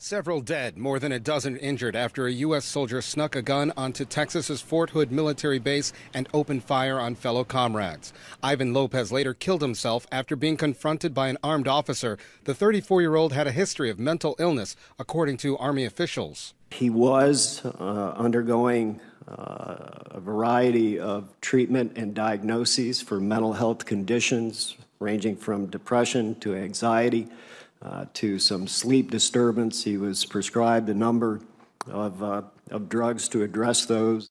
Several dead, more than a dozen injured after a U.S. soldier snuck a gun onto Texas's Fort Hood military base and opened fire on fellow comrades. Ivan Lopez later killed himself after being confronted by an armed officer. The 34-year-old had a history of mental illness, according to Army officials. He was undergoing a variety of treatment and diagnoses for mental health conditions, ranging from depression to anxiety. To some sleep disturbance. He was prescribed a number of drugs to address those.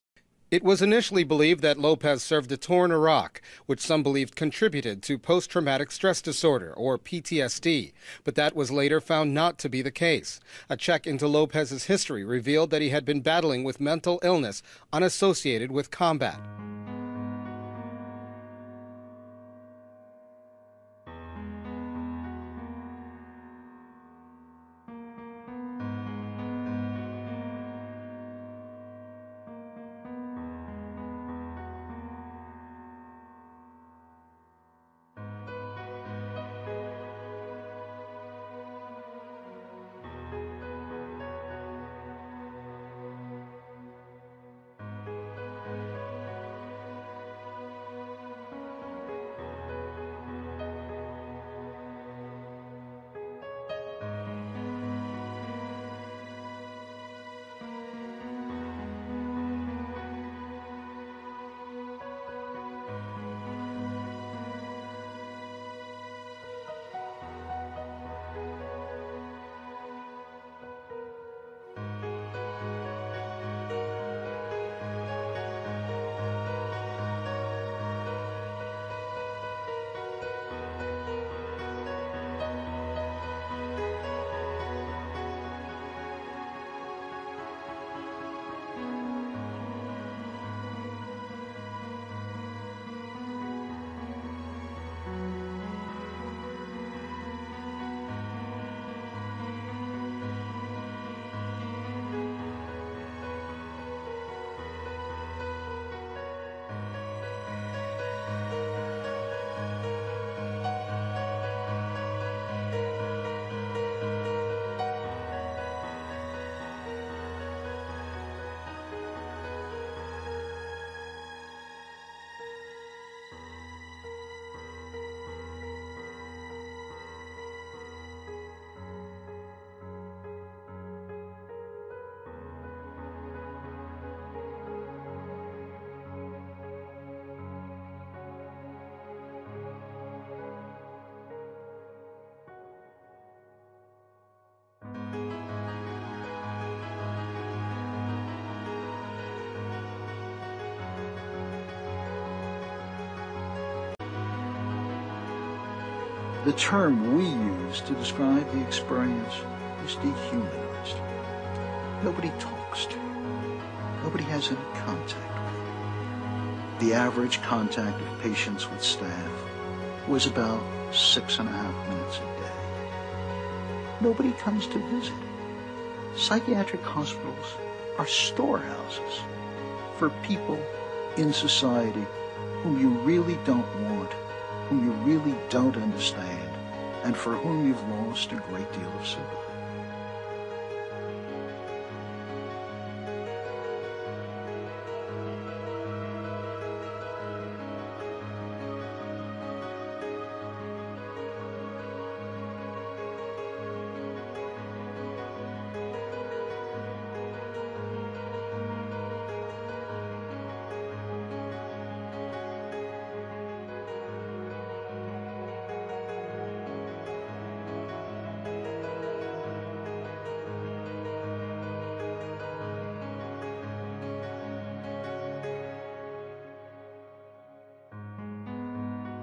It was initially believed that Lopez served a tour in Iraq, which some believed contributed to post-traumatic stress disorder, or PTSD, but that was later found not to be the case. A check into Lopez's history revealed that he had been battling with mental illness unassociated with combat. The term we use to describe the experience is dehumanized. Nobody talks to you. Nobody has any contact with you. The average contact of patients with staff was about 6.5 minutes a day. Nobody comes to visit. Psychiatric hospitals are storehouses for people in society whom you really don't want, whom you really don't understand, and for whom you've lost a great deal of sympathy.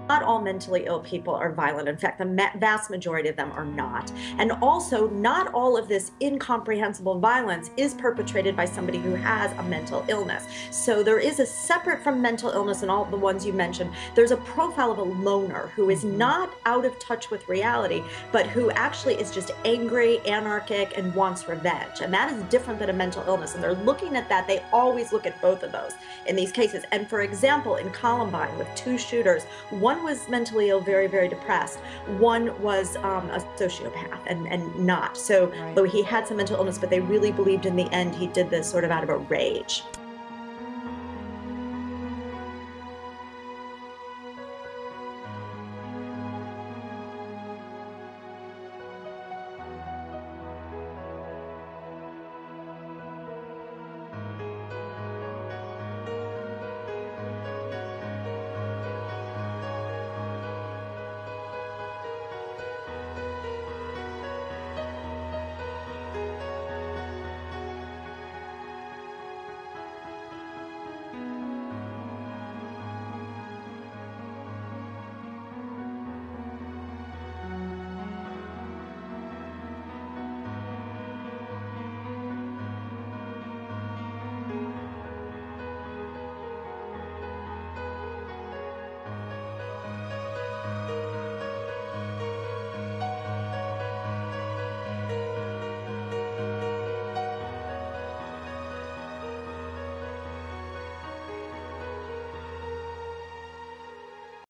Not all mentally ill people are violent. In fact, the vast majority of them are not. And also, not all of this incomprehensible violence is perpetrated by somebody who has a mental illness. So there is a separate from mental illness and all the ones you mentioned, there's a profile of a loner who is not out of touch with reality, but who actually is just angry, anarchic, and wants revenge. And that is different than a mental illness. And they're looking at that. They always look at both of those in these cases. And for example, in Columbine with two shooters, one was was mentally ill, very, very depressed. One was a sociopath and not. So, though he had some mental illness, but they really believed in the end he did this sort of out of a rage.